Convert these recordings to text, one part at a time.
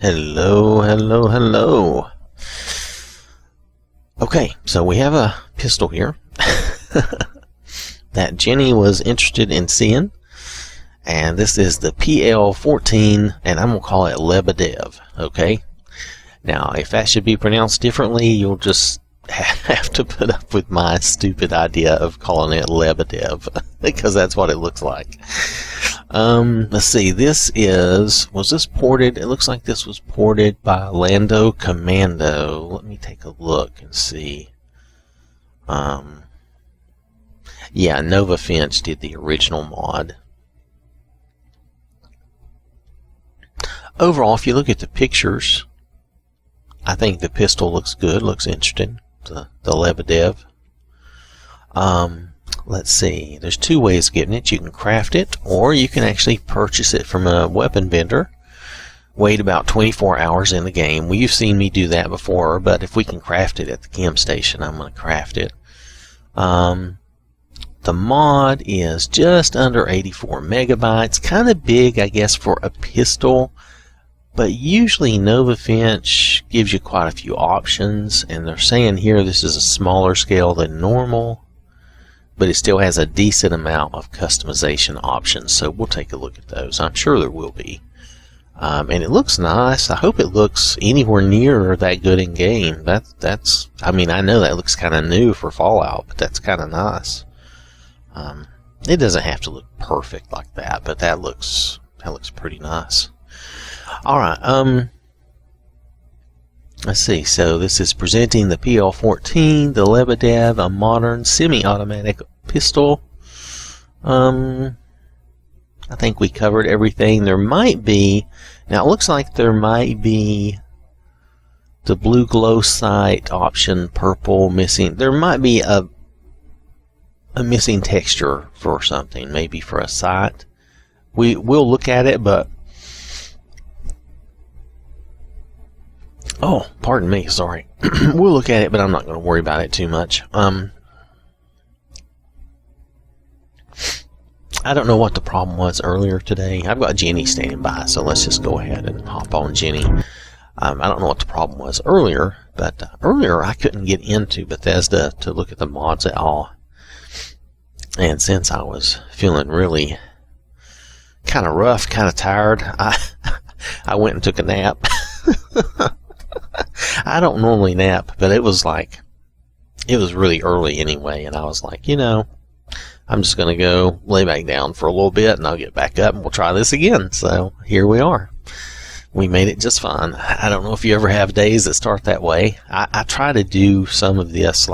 Hello, hello, hello. Okay, so we have a pistol here that Jenny was interested in seeing, and this is the PL-14, and I'm going to call it Lebedev, okay? Now, if that should be pronounced differently, you'll just have to put up with my stupid idea of calling it Lebedev, because that's what it looks like. Let's see, was this ported? It looks like this was ported by Lando Commando. Let me take a look and see. Yeah, Nova Finch did the original mod. Overall, if you look at the pictures, I think the pistol looks good, looks interesting, the Lebedev. Let's see, there's two ways of getting it. You can craft it, or you can actually purchase it from a weapon vendor. Wait about 24 hours in the game. Well, you've seen me do that before, but if we can craft it at the chem station, I'm going to craft it. The mod is just under 84 megabytes. Kind of big, I guess, for a pistol, but usually Nova Finch gives you quite a few options, and they're saying here this is a smaller scale than normal, but it still has a decent amount of customization options, so we'll take a look at those. I'm sure there will be. And it looks nice. I hope it looks anywhere near that good in game. That's I mean, I know that looks kind of new for Fallout, but that's kind of nice. It doesn't have to look perfect like that, but that looks pretty nice. All right, let's see. So this is presenting the PL-14, the Lebedev, a modern semi-automatic pistol. I think we covered everything. There might be, now it looks like there might be the blue glow sight option, purple missing. There might be a missing texture for something, maybe for a sight. We'll look at it, but oh, pardon me, sorry. We'll look at it, but I'm not going to worry about it too much. I don't know what the problem was earlier today. I've got Jenny standing by, so let's just go ahead and hop on Jenny. I don't know what the problem was earlier, but earlier I couldn't get into Bethesda to look at the mods at all. And since I was feeling really kind of rough, kind of tired, I went and took a nap. I don't normally nap, but it was really early anyway, and I was like, you know, I'm just going to go lay back down for a little bit, and I'll get back up, and we'll try this again. So here we are. We made it just fine. I don't know if you ever have days that start that way. I try to do some of this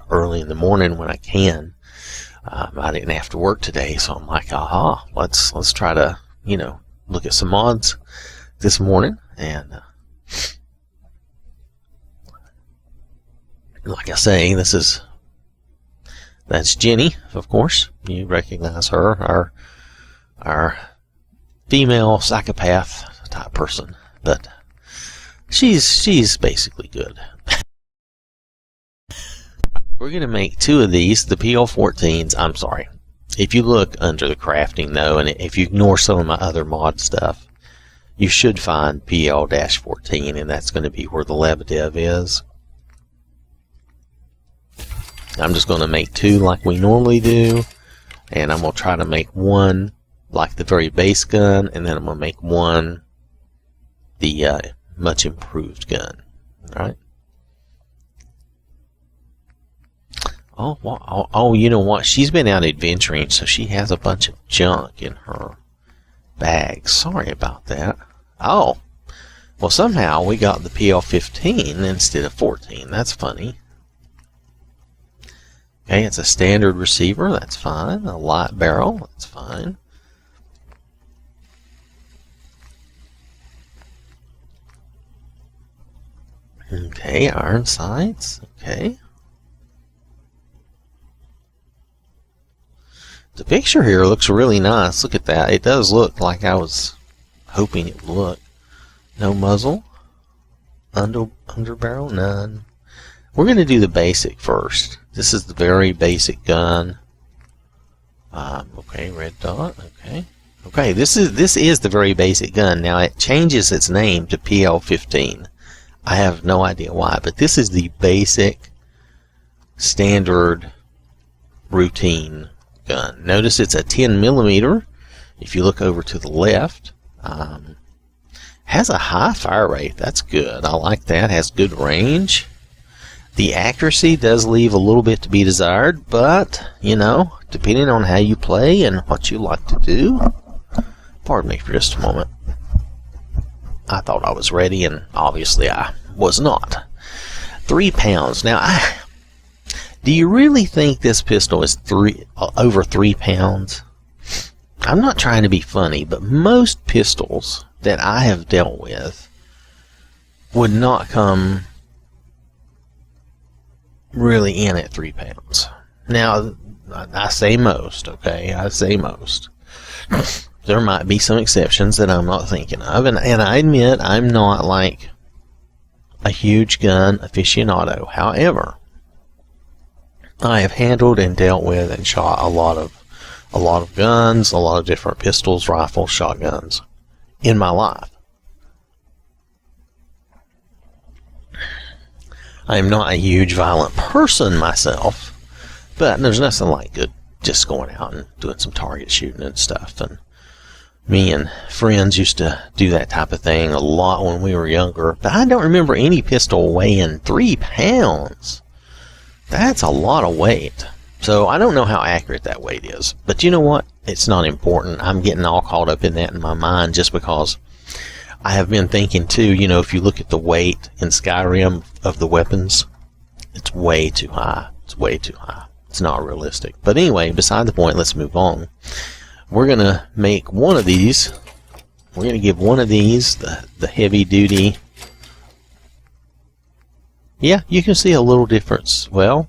early in the morning when I can. I didn't have to work today, so I'm like, aha, let's try to, you know, look at some mods this morning. And like I say, that's Jenny, of course. You recognize her, our female psychopath type person, but she's basically good. We're going to make two of these, the PL-14s. I'm sorry. If you look under the crafting, though, and if you ignore some of my other mod stuff, you should find PL-14, and that's going to be where the Lebedev is. I'm just going to make two like we normally do, and I'm going to try to make one like the very base gun, and then I'm going to make one the much improved gun. All right. Oh, you know what? She's been out adventuring, so she has a bunch of junk in her bag. Sorry about that. Oh, well, somehow we got the PL-15 instead of 14. That's funny. Okay, it's a standard receiver. That's fine. A light barrel. That's fine. Okay, iron sights. Okay. The picture here looks really nice. Look at that. It does look like I was hoping it would look. No muzzle. Under barrel, none. We're going to do the basic first. This is the very basic gun. Okay, red dot. Okay. Okay, this is the very basic gun. Now it changes its name to PL-15. I have no idea why, but this is the basic standard routine gun. Notice it's a 10 millimeter. If you look over to the left, has a high fire rate. That's good. I like that. Has good range. The accuracy does leave a little bit to be desired, but you know, depending on how you play and what you like to do. Pardon me for just a moment. I thought I was ready, and obviously I was not. 3 pounds. Now, do you really think this pistol is over 3 pounds? I'm not trying to be funny, but most pistols that I have dealt with would not come really in at 3 pounds. Now, I say most, okay? I say most. There might be some exceptions that I'm not thinking of, and I admit I'm not like a huge gun aficionado. However, I have handled and dealt with and shot a lot of guns, a lot of different pistols, rifles, shotguns in my life. I am not a huge violent person myself, but there's nothing like good just going out and doing some target shooting and stuff. And me and friends used to do that type of thing a lot when we were younger, but I don't remember any pistol weighing 3 pounds. That's a lot of weight. So I don't know how accurate that weight is, but you know what? It's not important. I'm getting all caught up in that in my mind just because I have been thinking too, you know, if you look at the weight in Skyrim of the weapons, it's way too high. It's way too high. It's not realistic. But anyway, beside the point, let's move on. We're going to make one of these. We're going to give one of these the heavy duty. Yeah, you can see a little difference. Well,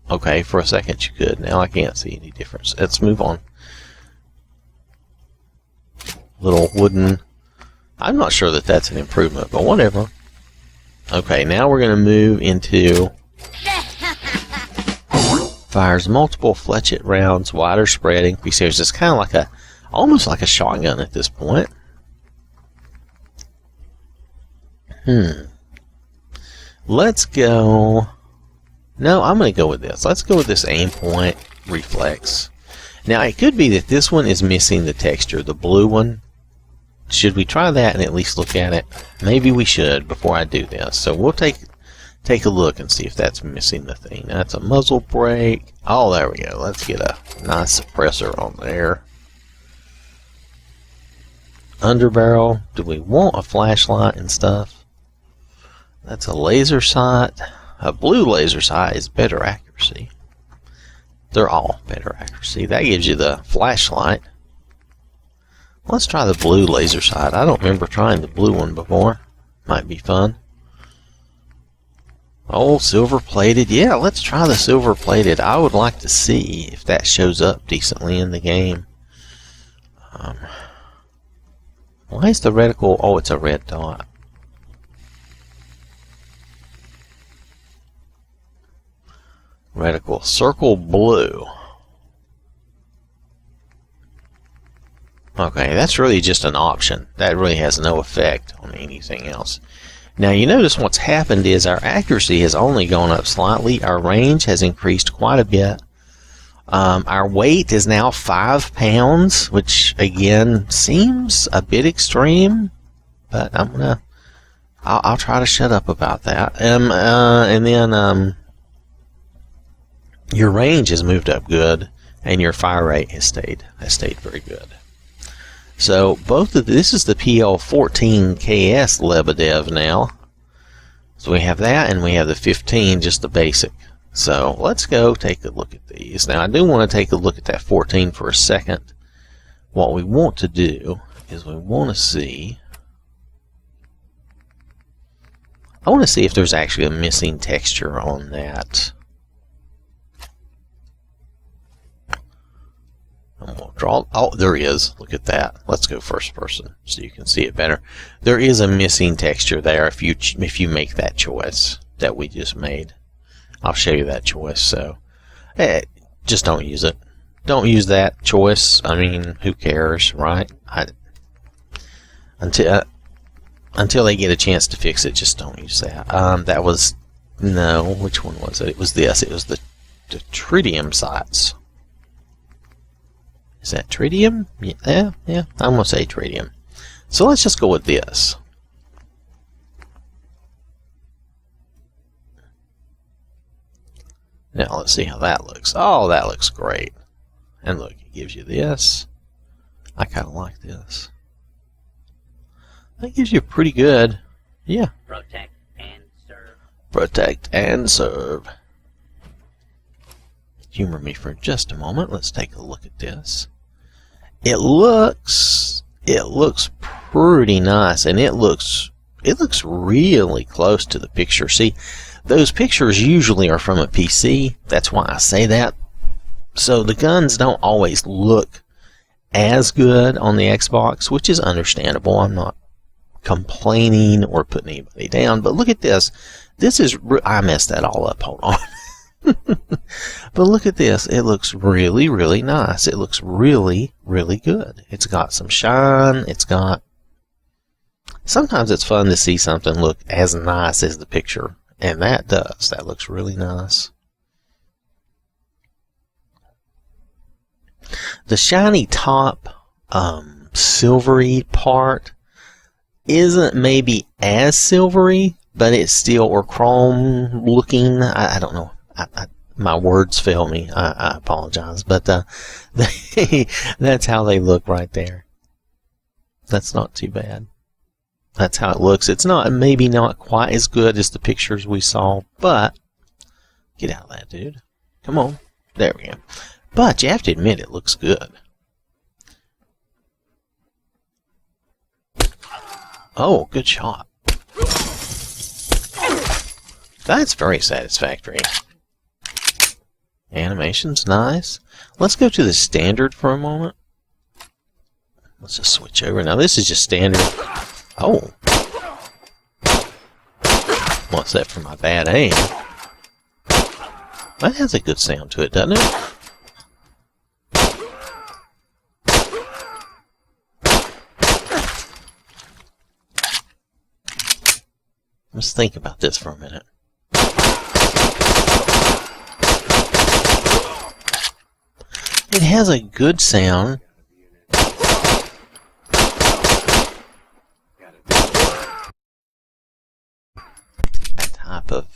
okay, for a second you could. Now I can't see any difference. Let's move on. Little wooden. I'm not sure that that's an improvement, but whatever. Okay, now we're going to move into fires multiple fletchet rounds, wider spread, increased areas. It's kind of like almost like a shotgun at this point. Let's go. No, I'm going to go with this. Let's go with this aim point reflex. Now, it could be that this one is missing the texture, the blue one. Should we try that and at least look at it? Maybe we should before I do this. So we'll take a look and see if that's missing the thing. That's a muzzle brake. Oh, there we go. Let's get a nice suppressor on there. Underbarrel. Do we want a flashlight and stuff? That's a laser sight. A blue laser sight is better accuracy. They're all better accuracy. That gives you the flashlight. Let's try the blue laser sight. I don't remember trying the blue one before. Might be fun. Oh, silver plated. Yeah, let's try the silver plated. I would like to see if that shows up decently in the game. Why is the reticle? Oh, it's a red dot. Reticle circle blue. Okay, that's really just an option. That really has no effect on anything else. Now you notice what's happened is our accuracy has only gone up slightly. Our range has increased quite a bit. Our weight is now 5 pounds, which again seems a bit extreme, but I'll try to shut up about that. And then your range has moved up good, and your fire rate has stayed very good. So both of this is the PL-14 KS Lebedev now. So we have that, and we have the 15, just the basic. So let's go take a look at these. Now I do want to take a look at that 14 for a second. What we want to do is we want to see. I want to see if there's actually a missing texture on that. I'm going to draw. Oh, there is. Look at that. Let's go first person so you can see it better. There is a missing texture there if you make that choice that we just made. I'll show you that choice. So just don't use it. don't use that choice. I mean, who cares, right? Until they get a chance to fix it, just don't use that. That was, no, which one was it? It was this. It was the tritium sights. Is that tritium? Yeah, I'm going to say tritium. So let's just go with this. Now let's see how that looks. Oh, that looks great. And look, it gives you this. I kind of like this. That gives you pretty good, yeah. Protect and serve. Protect and serve. Humor me for just a moment. Let's take a look at this. It looks pretty nice, and it looks really close to the picture. See, those pictures usually are from a PC. That's why I say that. So the guns don't always look as good on the Xbox, which is understandable. I'm not complaining or putting anybody down, but look at this. This is, I messed that all up. Hold on. But look at this. It looks really, really nice. It looks really, really good. It's got some shine. It's got, sometimes it's fun to see something look as nice as the picture, and that does. That looks really nice. The shiny top, silvery part isn't maybe as silvery, but it's still, or chrome looking. I don't know. My words fail me. I apologize, but that's how they look right there. That's not too bad. That's how it looks. It's not, maybe not quite as good as the pictures we saw, but get out of that, dude. Come on. There we go. But you have to admit, it looks good. Oh, good shot. That's very satisfactory. Animation's nice. Let's go to the standard for a moment. Let's just switch over. Now this is just standard. Oh. What's that for my bad aim? That has a good sound to it, doesn't it? Let's think about this for a minute. It has a good sound. That type of...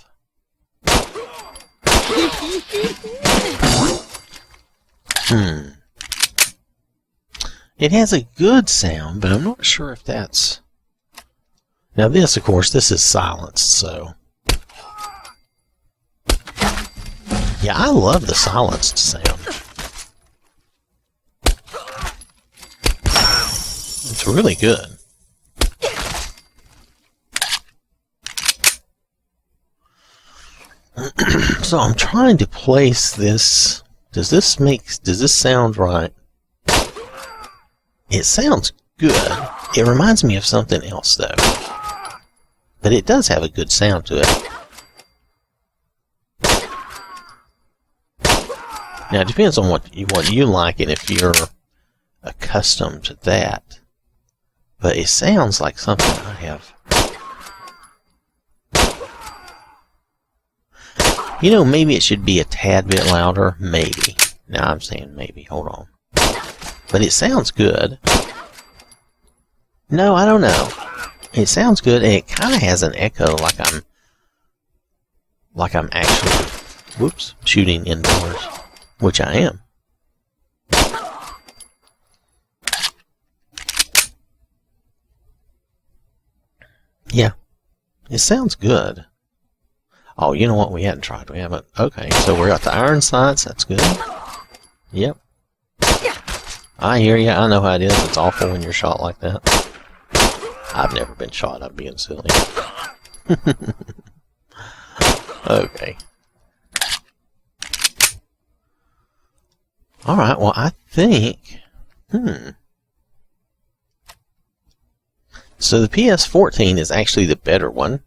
It has a good sound, but I'm not sure if that's... Now this, of course, this is silenced, so... Yeah, I love the silenced sound. It's really good. So I'm trying to place this. Does this sound right? It sounds good. It reminds me of something else though. But it does have a good sound to it. Now it depends on what you like and if you're accustomed to that. But it sounds like something I have. You know, maybe it should be a tad bit louder. Maybe. Now I'm saying maybe. Hold on. But it sounds good. No, I don't know. It sounds good, and it kind of has an echo, like I'm actually, whoops, shooting indoors, which I am. Yeah, it sounds good. Oh, you know what? We hadn't tried. We haven't. Okay, so we're at the iron sights. That's good. Yep. I hear you. I know how it is. It's awful when you're shot like that. I've never been shot. I'm being silly. Okay. Alright, well, I think... So the PS-14 is actually the better one.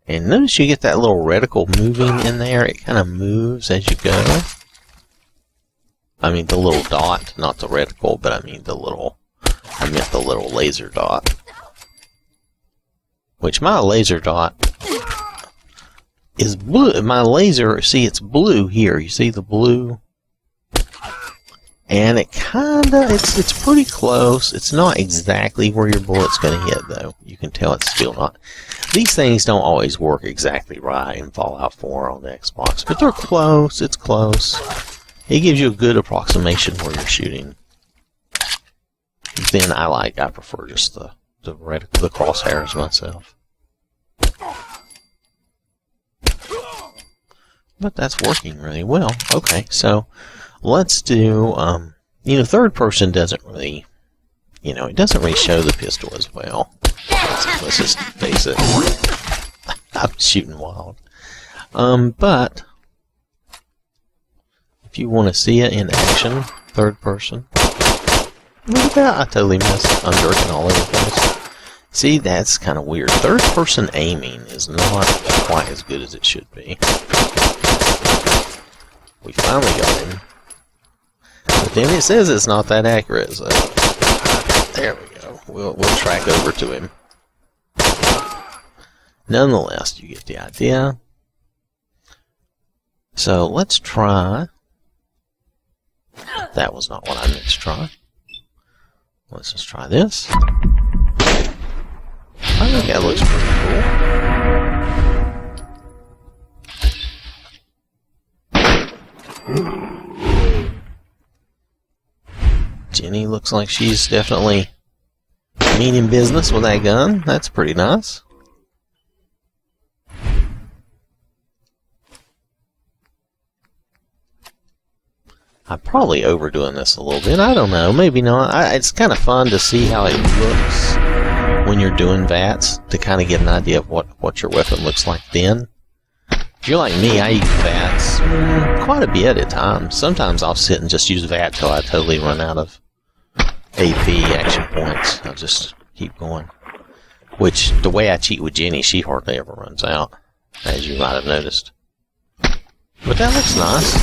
And notice you get that little reticle moving in there. It kind of moves as you go. I mean the little dot, not the reticle, but I meant the little laser dot. Which my laser dot is blue. My laser, see, it's blue here. You see the blue? And it kinda, it's pretty close. It's not exactly where your bullet's gonna hit, though. You can tell it's still not. These things don't always work exactly right in Fallout 4 on the Xbox, but they're close. It's close. It gives you a good approximation where you're shooting. Then I prefer just the crosshairs myself. But that's working really well. Okay, so let's do, third person doesn't really, it doesn't really show the pistol as well. Let's just face it. I'm shooting wild. But if you want to see it in action, third person, look at that. I totally missed. I'm jerking all over the place. See, that's kind of weird. Third person aiming is not quite as good as it should be. We finally got him. But then it says it's not that accurate, so there we go. We'll track over to him. Nonetheless, you get the idea. So let's try. That was not what I meant to try. Let's just try this. I think that looks pretty cool. Jenny looks like she's definitely meaning business with that gun. That's pretty nice. I'm probably overdoing this a little bit. I don't know. Maybe not. It's kind of fun to see how it looks when you're doing VATS, to kind of get an idea of what your weapon looks like then. If you're like me, I use VATS quite a bit at times. Sometimes I'll sit and just use VAT till I totally run out of AP action points. I'll just keep going. Which, the way I cheat with Jenny, she hardly ever runs out, as you might have noticed. But that looks nice.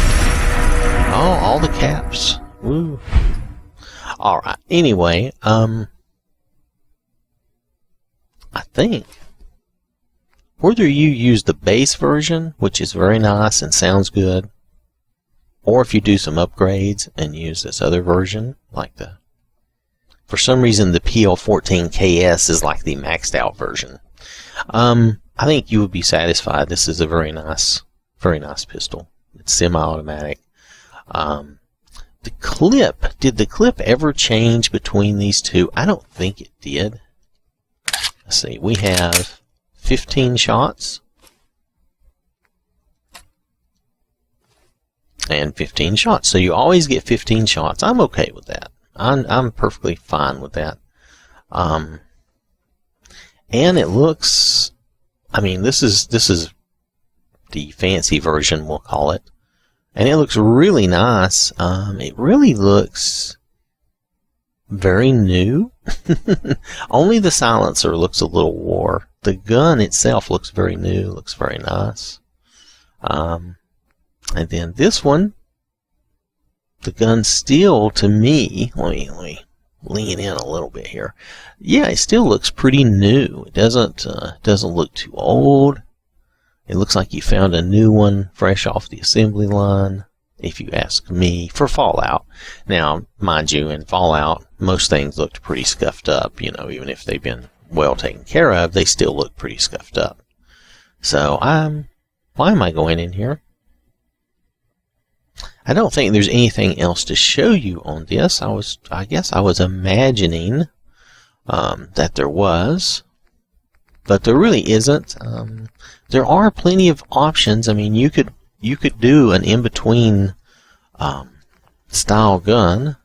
Oh, all the caps. Woo. Alright, anyway, I think whether you use the base version, which is very nice and sounds good, or if you do some upgrades and use this other version, like for some reason the PL-14 KS is like the maxed out version. I think you would be satisfied. This is a very nice pistol. It's semi-automatic. The clip, did the clip ever change between these two? I don't think it did. Let's see, we have 15 shots and 15 shots. So you always get 15 shots. I'm okay with that. I'm perfectly fine with that. And it looks, I mean, this is the fancy version, we'll call it. And it looks really nice. It really looks very new. Only the silencer looks a little wore. The gun itself looks very new, looks very nice. And then this one, the gun still, to me, let me lean in a little bit here. Yeah, it still looks pretty new. It doesn't look too old. It looks like you found a new one fresh off the assembly line, if you ask me, for Fallout. Now, mind you, in Fallout, most things looked pretty scuffed up. Even if they've been well taken care of, they still look pretty scuffed up. So, why am I going in here? I don't think there's anything else to show you on this. I guess I was imagining that there was, but there really isn't. There are plenty of options. I mean, you could do an in-between style gun.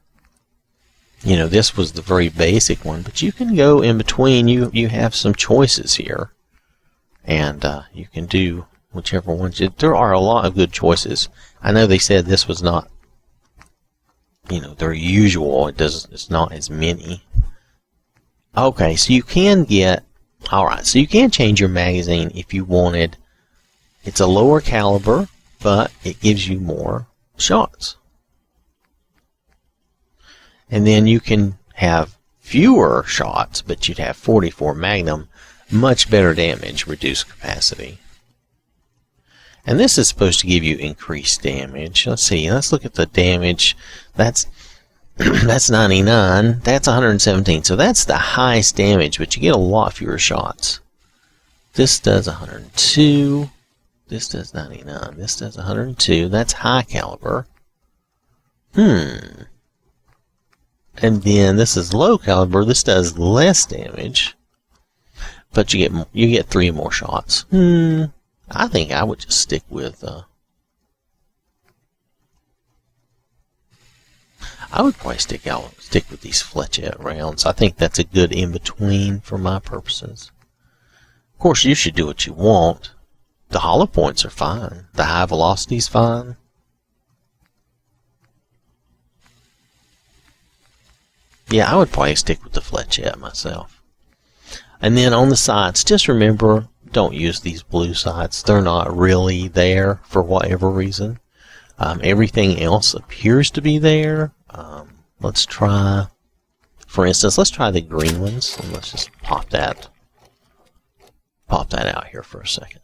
This was the very basic one, but you can go in between. You have some choices here, and you can do whichever ones. There are a lot of good choices. I know they said this was not, their usual. It's not as many. Okay, so you can get Alright, so you can change your magazine if you wanted. It's a lower caliber, but it gives you more shots. And then you can have fewer shots, but you'd have 44 Magnum, much better damage, reduced capacity. And this is supposed to give you increased damage. Let's see, let's look at the damage. That's that's 99, that's 117, so that's the highest damage, but you get a lot fewer shots. This does 102, this does 99, this does 102, that's high caliber. And then this is low caliber, this does less damage, but you get 3 more shots. I think I would just stick with I would probably stick with these Fletchette rounds. I think that's a good in-between for my purposes. Of course, you should do what you want. The hollow points are fine. The high velocity is fine. Yeah, I would probably stick with the Fletchette myself. And then on the sights, just remember, don't use these blue sights. They're not really there for whatever reason. Everything else appears to be there. Let's try, for instance, let's try the green ones, and let's just pop that out here for a second.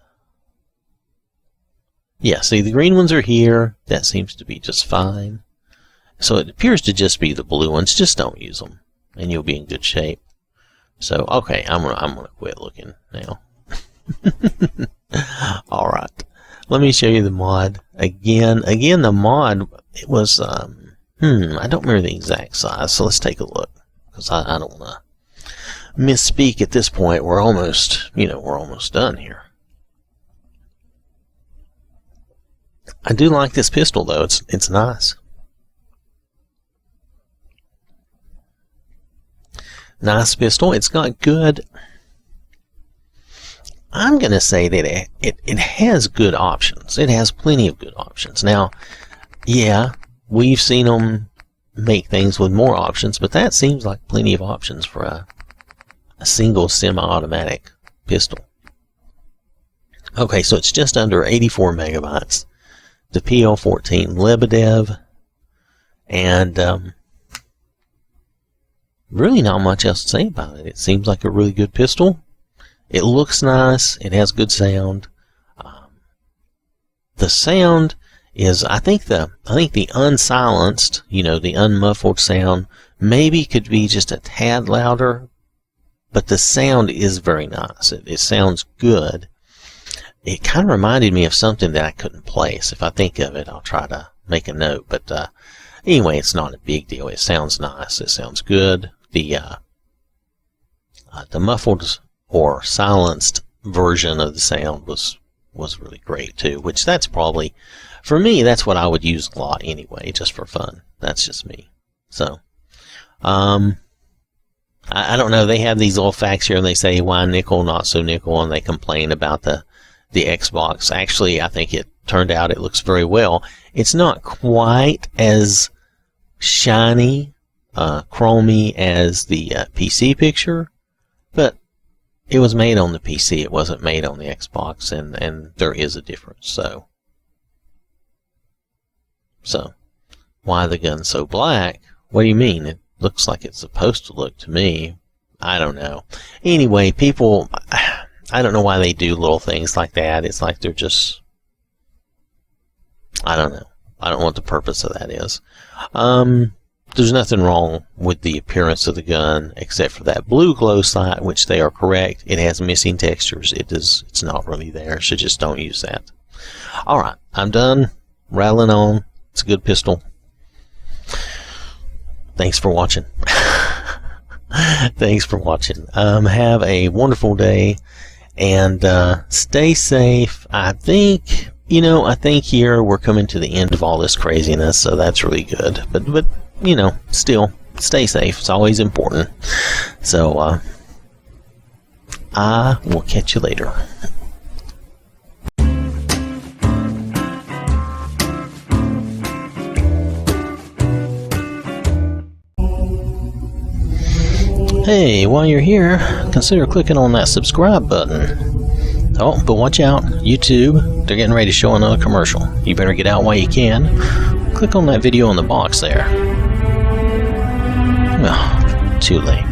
Yeah, see, the green ones are here. That seems to be just fine. So it appears to just be the blue ones. Just don't use them, and you'll be in good shape. So, okay, I'm gonna quit looking now. All right, let me show you the mod again. The mod, it was I don't remember the exact size, so let's take a look, because I don't want to misspeak at this point. We're almost done here. I do like this pistol though. It's nice. Nice pistol. It's got good. I'm going to say that it has good options. It has plenty of good options. Now, yeah, we've seen them make things with more options, but that seems like plenty of options for a single semi-automatic pistol. Okay, so it's just under 84 megabytes. The PL-14 Lebedev, and really not much else to say about it. It seems like a really good pistol. It looks nice. It has good sound. The sound is, I think the unsilenced, the unmuffled sound maybe could be just a tad louder, but the sound is very nice. It sounds good. It kind of reminded me of something that I couldn't place. If I think of it, I'll try to make a note. But anyway, it's not a big deal. It sounds nice. It sounds good. The muffled or silenced version of the sound was really great too. Which that's probably, for me, that's what I would use a lot anyway, just for fun. That's just me. So, I don't know. They have these little facts here, and they say why nickel, not so nickel, and they complain about the Xbox. Actually, I think it turned out it looks very well. It's not quite as shiny, chromy as the PC picture, but it was made on the PC. It wasn't made on the Xbox, and there is a difference. So why the gun so black? What do you mean? It looks like it's supposed to look to me. I don't know. Anyway, people, I don't know why they do little things like that. It's like they're just, I don't know. I don't know what the purpose of that is. There's nothing wrong with the appearance of the gun except for that blue glow sight, which they are correct. It has missing textures. It's not really there, so just don't use that. Alright, I'm done rattling on. It's a good pistol. Thanks for watching. Thanks for watching. Have a wonderful day, and stay safe. I think here we're coming to the end of all this craziness, so that's really good. But still, stay safe. It's always important. So, I will catch you later. Hey, while you're here, consider clicking on that subscribe button. Oh, but watch out, YouTube, they're getting ready to show another commercial. You better get out while you can. Click on that video in the box there. Well, too late.